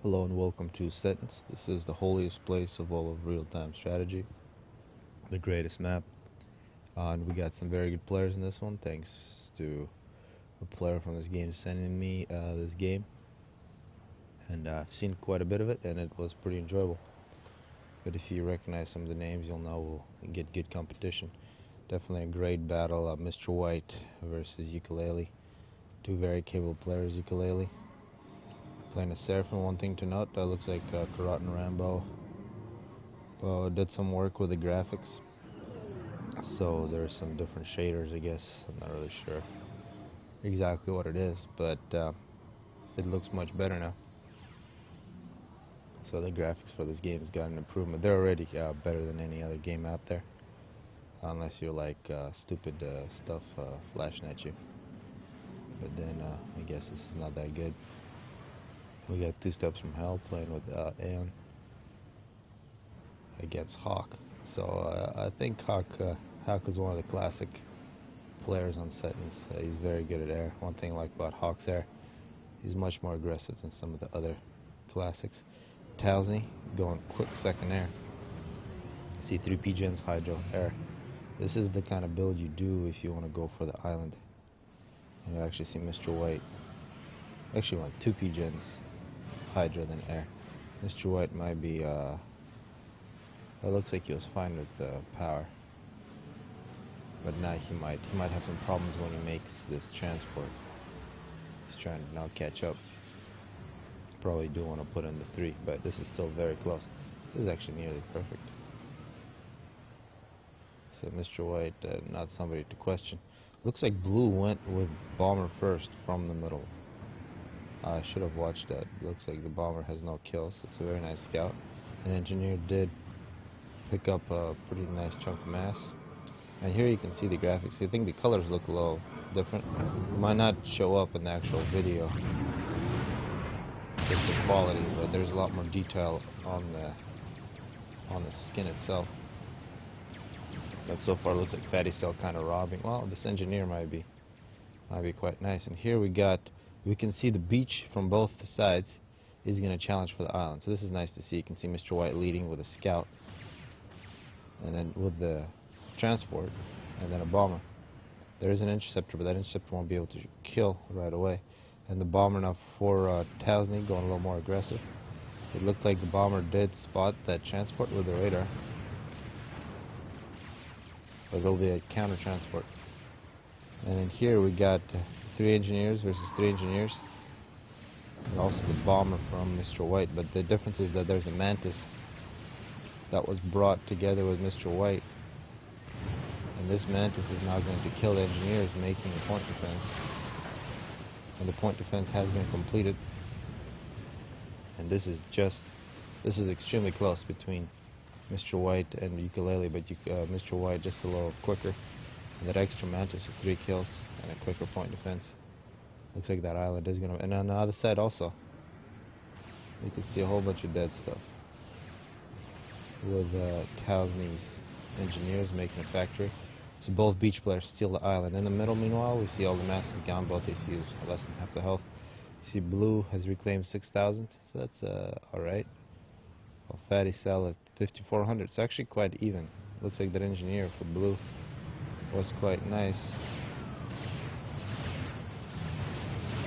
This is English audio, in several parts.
Hello and welcome to Setons. This is the holiest place of all of real-time strategy, the greatest map. And we got some very good players in this one, thanks to a player from this game sending me this game. And I've seen quite a bit of it, and it was pretty enjoyable. But if you recognize some of the names, you'll know we'll get good competition. Definitely a great battle, Mr. White versus Ukulele. Two very capable players, Ukulele. Playing a Seraphim. One thing to note, looks like Karat and Rambo did some work with the graphics, so there's some different shaders, I guess. I'm not really sure exactly what it is, but it looks much better now. So the graphics for this game has got an improvement. They're already better than any other game out there, unless you're like stupid stuff flashing at you. But then I guess this is not that good. We got Two Steps from Hell playing with Aeon against Hawk. So I think Hawk is one of the classic players on Setons. He's very good at air. One thing I like about Hawk's air, he's much more aggressive than some of the other classics. Towsney going quick second air. See 3P gens, Hydro, air. This is the kind of build you do if you want to go for the island. And you actually see Mr. White actually went 2P gens, Hydra, than air. Mr. White might be it looks like he was fine with power, but now he might have some problems when he makes this transport. He's trying to now catch up. Probably do want to put in the 3, but this is still very close. This is actually nearly perfect. So Mr. White, not somebody to question. Looks like Blue went with Bomber first from the middle. I should have watched that. Looks like the Bomber has no kills. It's a very nice scout. An Engineer did pick up a pretty nice chunk of mass. And here you can see the graphics. I think the colors look a little different. It might not show up in the actual video, just the quality, but there's a lot more detail on the skin itself. But so far looks like Fatty Cell kind of robbing. Well, this Engineer might be quite nice. And here we can see the beach from both the sides is going to challenge for the island. So this is nice to see. You can see Mr. White leading with a scout, and then with the transport, and then a bomber. There is an interceptor, but that interceptor won't be able to kill right away. And the bomber now for Towsney going a little more aggressive. It looked like the bomber did spot that transport with the radar, but it'll be a counter transport. And then here we got 3 Engineers versus 3 Engineers, and also the bomber from Mr. White. But the difference is that there's a Mantis that was brought together with Mr. White, and this Mantis is now going to kill the Engineers, making a point defense. And the point defense has been completed. And this is extremely close between Mr. White and Ukulele, but Mr. White just a little quicker. And that extra Mantis with 3 kills and a quicker point defense. Looks like that island is going to... And on the other side also, you can see a whole bunch of dead stuff, with Towsney's Engineers making a factory. So both beach players steal the island. In the middle, meanwhile, we see all the masses gone. Both ACUs less than half the health. You see Blue has reclaimed 6,000, so that's alright. Well, Fatty Cell at 5,400. It's actually quite even. Looks like that Engineer for Blue was quite nice.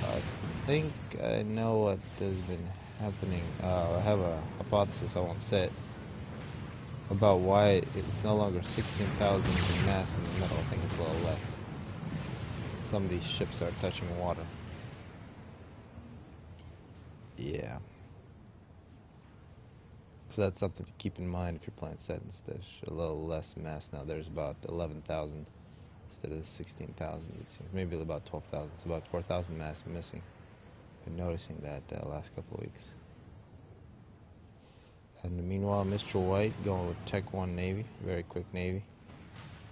I think I know what has been happening. I have a hypothesis, I won't say it, about why it's no longer 16,000 in mass in the middle. I think it's a little less. Some of these ships are touching water. Yeah. So that's something to keep in mind if you're playing Setons. There's a little less mass now. There's about 11,000 instead of 16,000. It seems maybe about 12,000. It's about 4,000 mass missing. Been noticing that last couple of weeks. And meanwhile, Mr. White going with Tech 1 Navy, very quick Navy.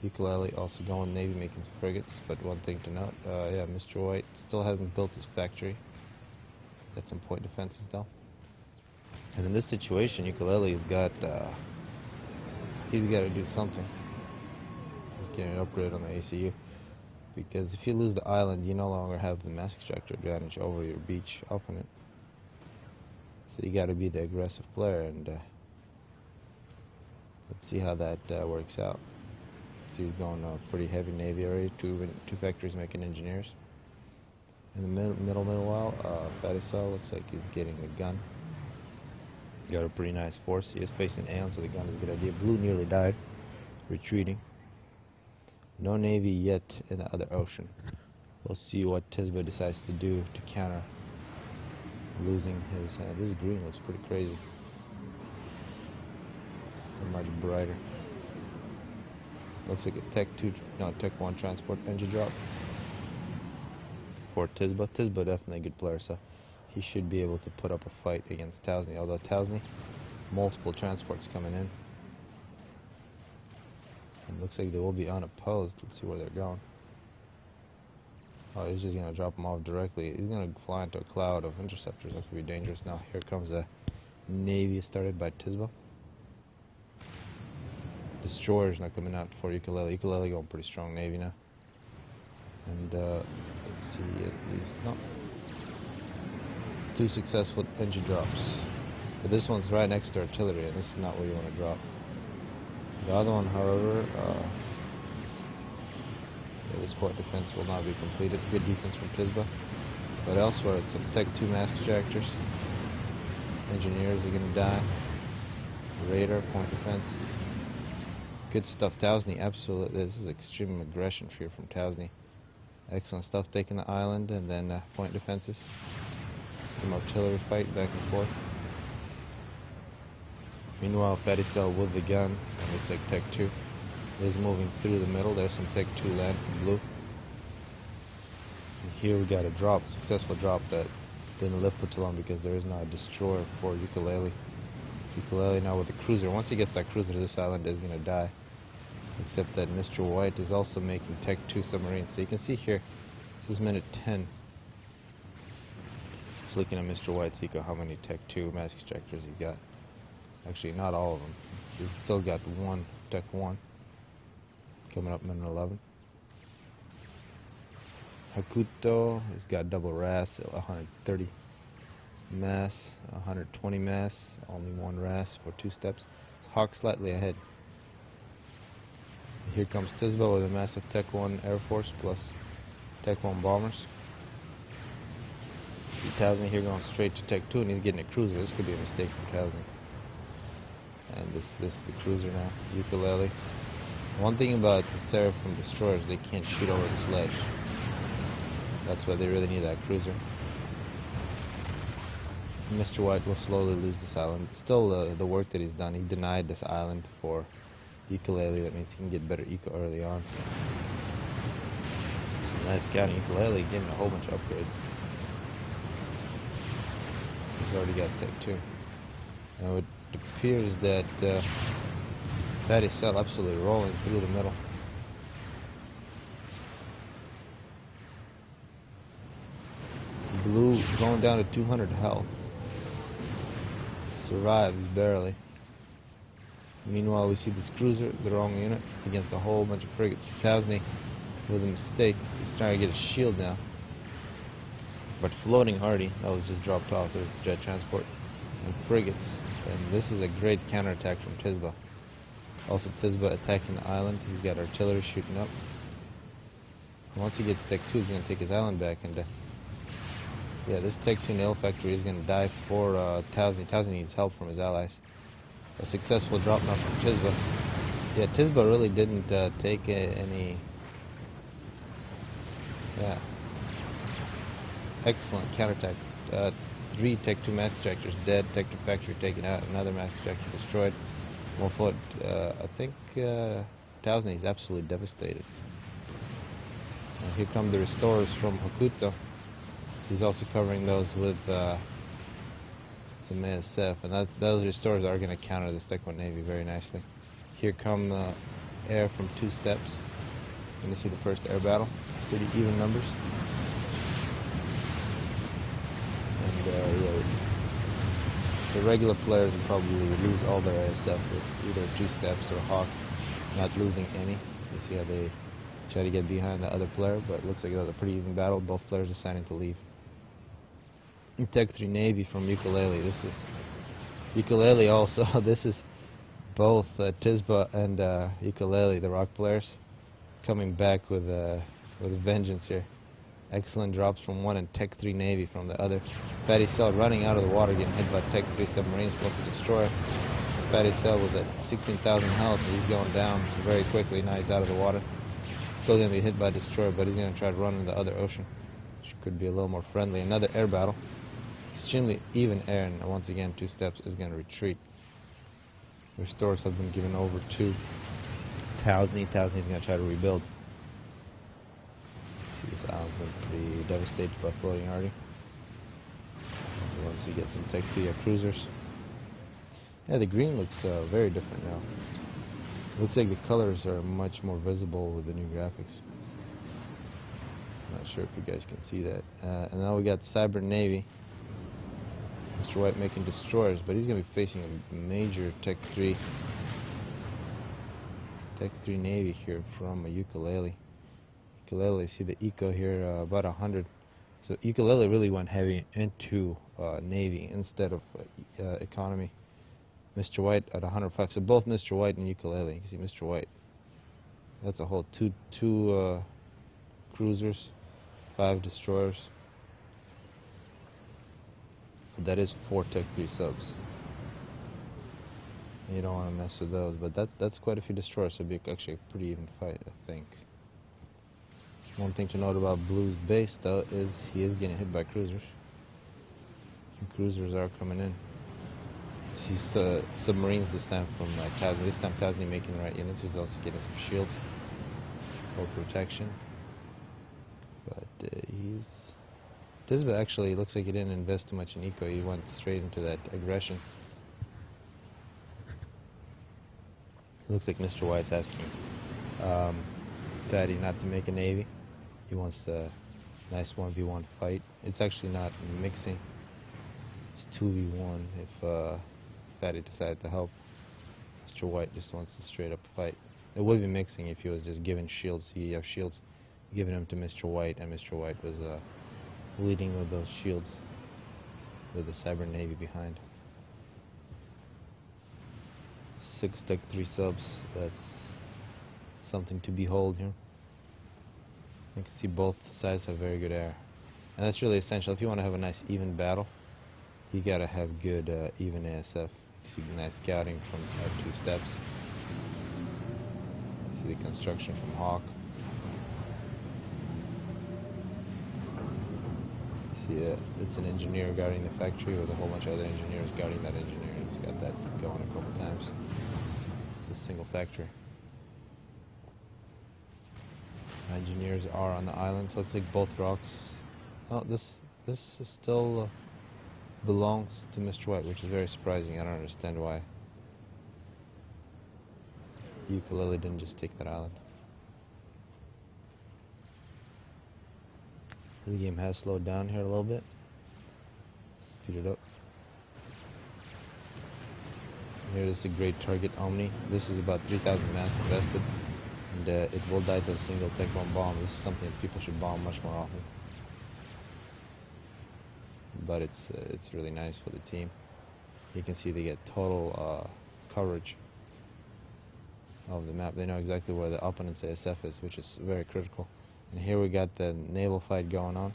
Ukulele also going Navy, making some frigates. But one thing to note, yeah, Mr. White still hasn't built his factory. Got some point defenses though. And in this situation, Ukulele's got, he's got to do something. He's getting an upgrade on the ACU. Because if you lose the island, you no longer have the mass extractor advantage over your beach opponent. So you got to be the aggressive player, and let's see how that works out. See, he's going pretty heavy Navy already. Two factories making engineers. In the middle, Fatisal looks like he's getting the gun. Got a pretty nice force. He is facing Aeon, so the gun is a good idea. Blue nearly died, retreating. No Navy yet in the other ocean. We'll see what Tisba decides to do to counter losing his. This green looks pretty crazy. So much brighter. Looks like a Tech 1 transport engine drop for Tisba. Tisba definitely a good player, so he should be able to put up a fight against Tausni. Although Tausni, multiple transports coming in. And looks like they will be unopposed. Let's see where they're going. Oh, he's just going to drop them off directly. He's going to fly into a cloud of interceptors. That could be dangerous. Now here comes a Navy started by Tisba. Destroyers not coming out for Ukulele. Ukulele going pretty strong Navy now. And let's see, at least, no. 2 successful engine drops. But this one's right next to artillery, and this is not where you want to drop. The other one, however, this port defense will not be completed. Good defense from Tisba. But elsewhere, it's some Tech 2 master tractors. Engineers are going to die. Radar, point defense. Good stuff. Tausni, absolutely. This is extreme aggression here from Tausni. Excellent stuff. Taking the island and then point defenses. Some artillery fight back and forth. Meanwhile, Fatisal with the gun. It looks like Tech 2 is moving through the middle. There's some Tech 2 land from blue. And here we got a drop, successful drop that didn't live for too long because there is now a destroyer for Ukulele. Ukulele now with the cruiser. Once he gets that cruiser, this island is going to die. Except that Mr. White is also making Tech 2 submarines. So you can see here, this is minute 10. Just looking at Mr. White's eco, how many Tech 2 mass extractors he got. Actually, not all of them. He's still got one Tech 1 coming up minute 11. Hakuto has got double RAS, 130 mass, 120 mass, only 1 RAS for 2 steps. Hawk slightly ahead. Here comes Tisba with a massive Tech 1 Air Force plus Tech 1 bombers. See Tausni here going straight to Tech 2, and he's getting a cruiser. This could be a mistake from Tausni. And this is the cruiser now, Ukulele. One thing about the Seraphim destroyers, they can't shoot over the sledge. That's why they really need that cruiser. Mr. White will slowly lose this island. Still, the work that he's done, he denied this island for Ukulele. That means he can get better eco early on. Some nice scouting. Ukulele getting a whole bunch of upgrades. He's already got Tech 2. Now it appears that Fatisal absolutely rolling through the middle. Blue going down to 200 health. Survives barely. Meanwhile, we see this cruiser, the wrong unit, against a whole bunch of frigates. Tausni, with a mistake, is trying to get a shield now. But floating Hardy, that was just dropped off. There's the jet transport and frigates. And this is a great counterattack from Tisba. Also, Tisba attacking the island. He's got artillery shooting up. And once he gets Tech 2, he's going to take his island back. And yeah, this Tech 2 nail factory is going to die for Tausni. Tausni needs help from his allies. A successful drop now from Tisba. Yeah, Tisba really didn't take any. Yeah. Excellent counterattack. 3 Tech 2 mass extractors dead. Tech 2 factory taken out. Another mass extractor destroyed. More foot. I think Tausni is absolutely devastated. And here come the restorers from Hokuto. He's also covering those with some ASF, and those restorers are going to counter the Tech 1 Navy very nicely. Here come air from 2 steps. Going to see the first air battle. Pretty even numbers. And yeah, the regular players will probably lose all their ASF with either 2 steps or Hawk not losing any. You see how they try to get behind the other player, but it looks like it was a pretty even battle. Both players deciding to leave. Tech 3 Navy from Ukulele. This is Ukulele also. This is both Tisba and Ukulele, the rock players, coming back with a vengeance here. Excellent drops from one and Tech 3 Navy from the other. Fatty Cell running out of the water, getting hit by Tech 3 submarines, supposed to destroy. Fatty Cell was at 16,000 health, so he's going down very quickly. Now he's out of the water. Still going to be hit by Destroyer, but he's going to try to run in the other ocean, which could be a little more friendly. Another air battle. Extremely even air, and once again, 2 steps is going to retreat. Restorers have been given over to Tousney. Tousney's going to try to rebuild. See, this island's been pretty devastated by floating already. Once we get some Tech 3 cruisers. Yeah, the green looks very different now. Looks like the colors are much more visible with the new graphics. Not sure if you guys can see that. And now we got Cyber Navy. Mr. White making destroyers, but he's going to be facing a major Tech 3 Navy here from a Ukulele. Ukulele, see the eco here, about 100. So Ukulele really went heavy into Navy instead of economy. Mr. White at 105. So both Mr. White and Ukulele. You can see Mr. White. That's a whole two cruisers, 5 destroyers. But that is 4 Tech 3 subs. You don't want to mess with those, but that's quite a few destroyers. So it'd be actually a pretty even fight, I think. One thing to note about Blue's base, though, is he is getting hit by cruisers. And cruisers are coming in. He's submarines this time from Tousney. This time Tousney making the right units. He's also getting some shields for protection. But Tisba actually looks like he didn't invest too much in eco. He went straight into that aggression. Looks like Mr. White's asking Fatty not to make a navy. He wants a nice 1v1 fight. It's actually not mixing. It's 2v1 if Fatty decided to help. Mr. White just wants to straight up fight. It would be mixing if he was just giving shields. You have shields, giving them to Mr. White, and Mr. White was leading with those shields with the Cyber Navy behind. 6 Tech 3 subs. That's something to behold here. You can see both sides have very good air, and that's really essential. If you want to have a nice even battle, you gotta have good even ASF. You see nice scouting from 2 steps. See the construction from Hawk. See it's an engineer guarding the factory with a whole bunch of other engineers guarding that engineer. He's got that going a couple times. It's a single factory. Engineers are on the island, so looks like both rocks. Oh, this is still belongs to Mr. White, which is very surprising. I don't understand why Ukulele didn't just take that island. The game has slowed down here a little bit. Speed it up. Here is a great target Omni. This is about 3,000 mass invested, and it will die to a single Tech 1 bomb. This is something that people should bomb much more often. But it's really nice for the team. You can see they get total coverage of the map. They know exactly where the opponent's ASF is, which is very critical. And here we got the naval fight going on.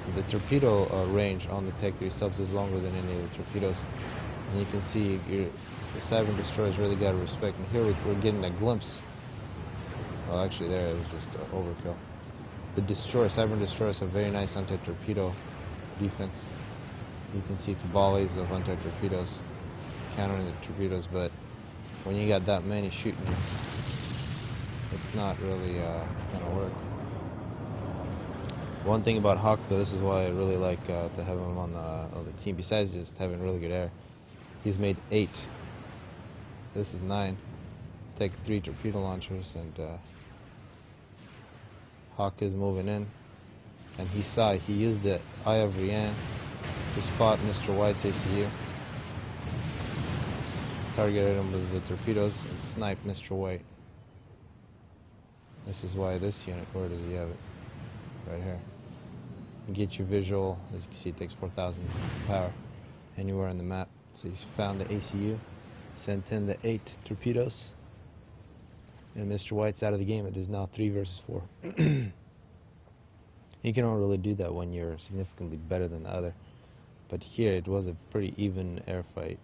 So the torpedo range on the Tech 3 subs is longer than any of the torpedoes. And you can see the Cyber Destroyers really got to respect. And here we're getting a glimpse. Well, actually there it was just overkill. The Cyber Destroyers have very nice anti-torpedo defense. You can see it's volleys of anti-torpedoes countering the torpedoes, but when you got that many shooting you, it's not really gonna work. One thing about Hawk, though, this is why I really like to have him on the team, besides just having really good air. He's made 8. This is 9. Tech 3 torpedo launchers, and Hawk is moving in, and he used the Eye of Rian to spot Mr. White's ACU, targeted him with the torpedoes, and sniped Mr. White. This is why this unit, where does he have it? Right here. get your visual. As you can see, it takes 4,000 power anywhere on the map. So he's found the ACU, sent in the 8 torpedoes, and Mr. White's out of the game. It is now 3 versus 4. You can only really do that when you're significantly better than the other. But here it was a pretty even air fight.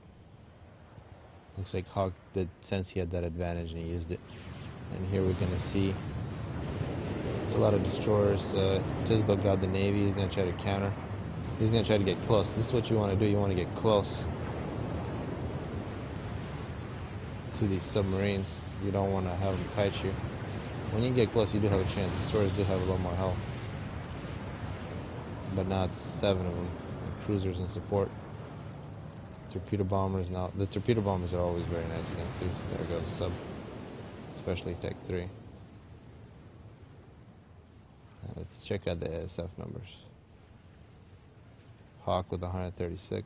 Looks like Hawk did sense he had that advantage and he used it. And here we're going to see it's a lot of destroyers. Tisba got the Navy. He's going to try to counter. He's going to try to get close. This is what you want to do. You want to get close to these submarines. You don't want to have them kite you. When you get close, you do have a chance. Destroyers do have a little more health. But now it's 7 of them. And cruisers in support. Torpedo bombers now. The torpedo bombers are always very nice against these. There goes sub. Especially Tech 3. Now let's check out the ASF numbers. Hawk with 136.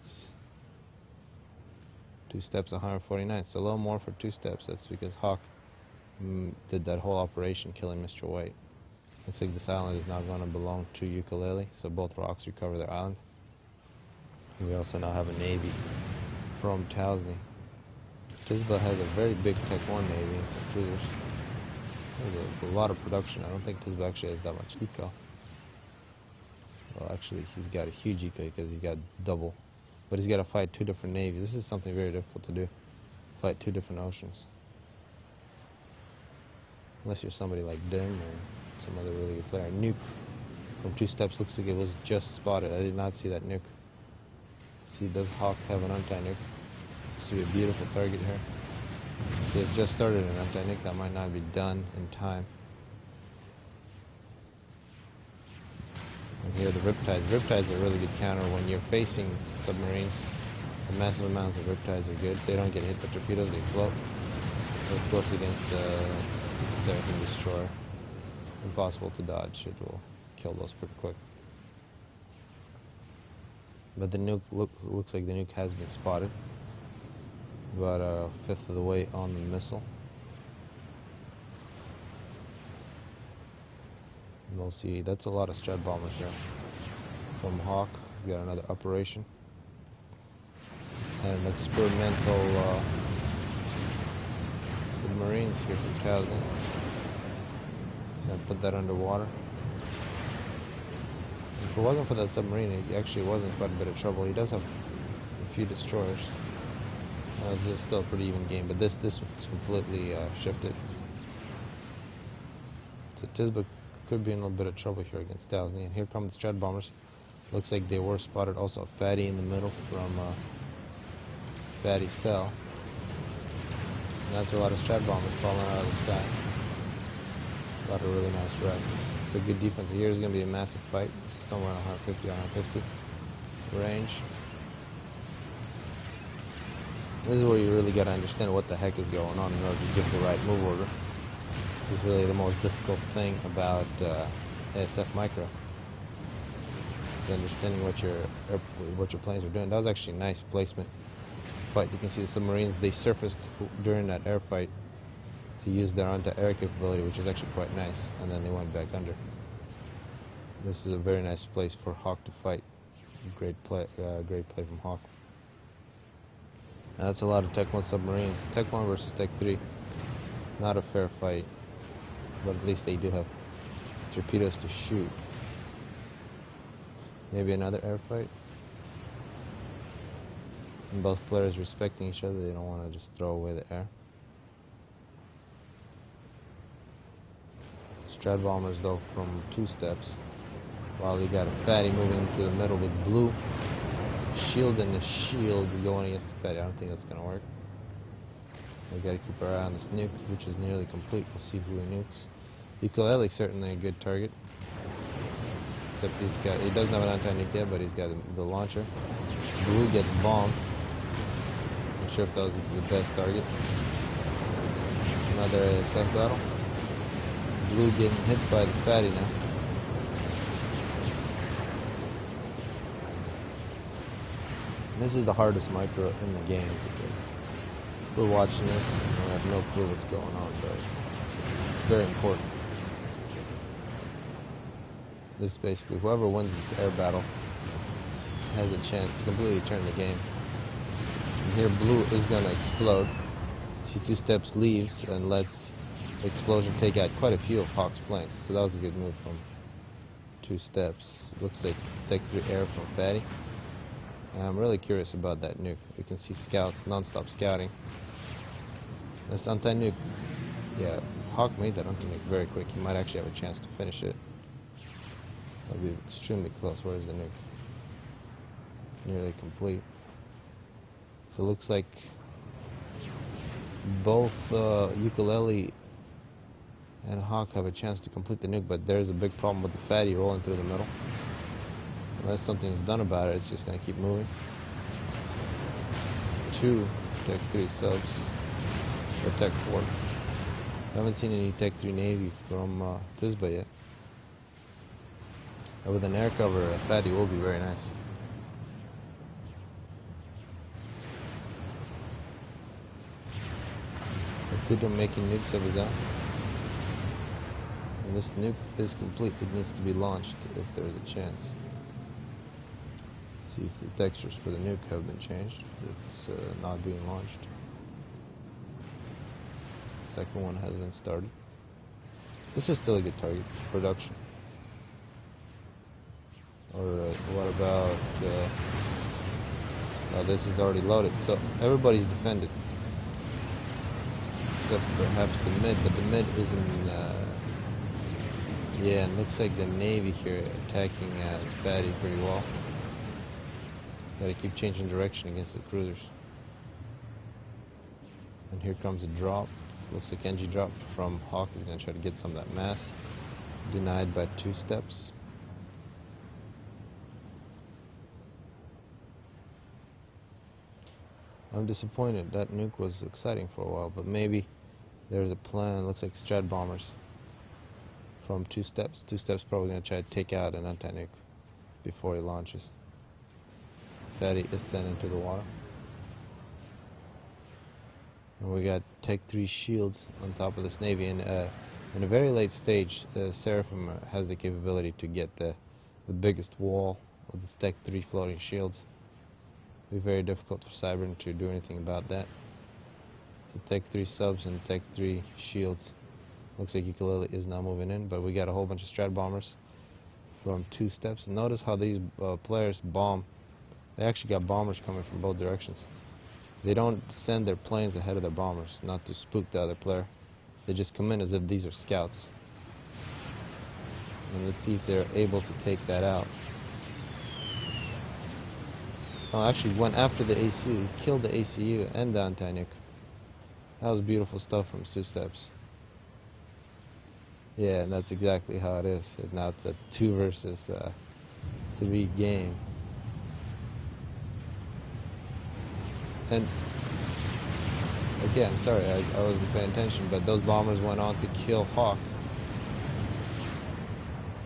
2 steps 149. So a little more for 2 steps. That's because Hawk did that whole operation killing Mr. White. Looks like this island is now going to belong to Ukulele. So both rocks recover their island. And we also now have a Navy from Towsney. Tisba has a very big Tech 1 Navy and some cruisers. There's a lot of production. I don't think Tisba actually has that much eco. Well, actually, he's got a huge eco because he's got double. But he's got to fight 2 different navies. This is something very difficult to do. Fight 2 different oceans. Unless you're somebody like Dim or some other really good player. Nuke from 2 steps looks like it was just spotted. I did not see that nuke. See, does Hawk have an anti-nuke? See a beautiful target here. He has just started an anti-nuke. That might not be done in time. And here the riptides. Riptides are a really good counter when you're facing submarines. The massive amounts of riptides are good. They don't get hit by torpedoes, they float. So of course against the Seraphim destroyer, impossible to dodge. It will kill those pretty quick. But the nuke looks like the nuke has been spotted. About a 5th of the way on the missile. And we'll see, that's a lot of strat bombers here. From Hawk, he's got another operation. And experimental submarines here from Towsney. Gonna put that underwater. If it wasn't for that submarine, he actually was in quite a bit of trouble. He does have a few destroyers. It's still a pretty even game, but this was completely shifted. So Tisba could be in a little bit of trouble here against Towsney. And here come the strat bombers. Looks like they were spotted. Also a Fatty in the middle from Fatty Cell. And that's a lot of strat bombers falling out of the sky. A lot of really nice wrecks. It's a good defense. Here's going to be a massive fight. Somewhere around 150, 150 range. This is where you really got to understand what the heck is going on in order to get the right move order. This is really the most difficult thing about ASF Micro. Is understanding what your planes are doing. That was actually a nice placement fight. You can see the submarines, they surfaced during that air fight to use their anti-air capability, which is actually quite nice, and then they went back under. This is a very nice place for Hawk to fight. Great play from Hawk. Now, that's a lot of Tech 1 submarines. Tech 1 versus Tech 3. Not a fair fight, but at least they do have torpedoes to shoot. Maybe another air fight. And both players respecting each other. They don't want to just throw away the air. Strat bombers though from 2 steps. While you got a Fatty moving to the middle with blue. Shield and the shield going against the Fatty. I don't think that's going to work. We got to keep our eye on this nuke, which is nearly complete. We'll see who he nukes. Ukulele certainly a good target. Except he doesn't have an anti-nuke yet, but he's got the launcher. Blue gets bombed. Not sure if that was the best target. Another ASF battle. Blue getting hit by the Fatty now. This is the hardest micro in the game because we're watching this and we have no clue what's going on, but it's very important. This basically, whoever wins this air battle has a chance to completely turn the game. And here blue is going to explode. She 2 steps leaves and lets the explosion take out quite a few of Hawk's planes. So that was a good move from 2 steps. Looks like Tech 3 air from Fatty. And I'm really curious about that nuke. We can see scouts, non-stop scouting. This anti-nuke, yeah, Hawk made that anti-nuke very quick. He might actually have a chance to finish it. That'll be extremely close. Where's the nuke? Nearly complete. So it looks like both Ukulele and Hawk have a chance to complete the nuke, but there's a big problem with the Fatty rolling through the middle. Unless something is done about it, it's just going to keep moving. 2 Tech 3 subs, or Tech 4. I haven't seen any Tech 3 Navy from Tisba yet. And with an air cover, a Fatty will be very nice. Kudo making nukes of his own. And this nuke is complete. It needs to be launched if there's a chance. See if the textures for the nuke have been changed. It's not being launched. Second one has been started. This is still a good target for production. Or what about... no, this is already loaded. So everybody's defended. Except perhaps the mid, but the mid isn't... yeah, and looks like the Navy here attacking Fatty pretty well. Gotta keep changing direction against the cruisers. And here comes a drop. Looks like NG drop from Hawk. Is gonna try to get some of that mass. Denied by 2 steps. I'm disappointed. That nuke was exciting for a while, but maybe there's a plan. Looks like Strat bombers from 2 steps. 2 steps probably going to try to take out an anti-nuke before he launches. Fatty is sent into the water. And we got Tech 3 shields on top of this Navy. And in a very late stage, Seraphim has the capability to get the biggest wall with the Tech 3 floating shields. It'll be very difficult for Cybern to do anything about that. So Tech 3 subs and Tech 3 shields. Looks like Ukulele is now moving in, but we got a whole bunch of Strat bombers from 2 steps. Notice how these players bomb. They actually got bombers coming from both directions. They don't send their planes ahead of their bombers, not to spook the other player. They just come in as if these are scouts. And let's see if they're able to take that out. Oh, actually went after the ACU. He killed the ACU and the anti-nuke. That was beautiful stuff from 2 steps. Yeah, and that's exactly how it is. And now it's a 2 versus 3 game. And again, sorry, I wasn't paying attention, but those bombers went on to kill Hawk.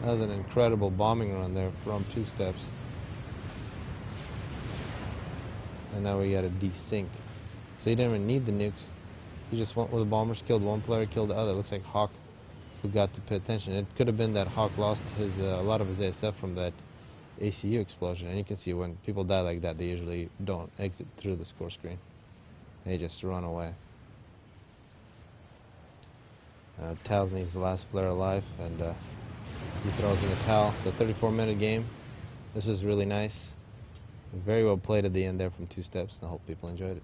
That was an incredible bombing run there from 2 steps. And now we got a desync. So you didn't even need the nukes. You just went with the bombers, killed one player, killed the other. Looks like Hawk forgot to pay attention. It could have been that Hawk lost his a lot of his ASF from that ACU explosion. And you can see when people die like that, they usually don't exit through the score screen. They just run away. Towsney's the last player alive, and he throws in the towel. So 34-minute game. This is really nice. Very well played at the end there from 2 steps, and I hope people enjoyed it.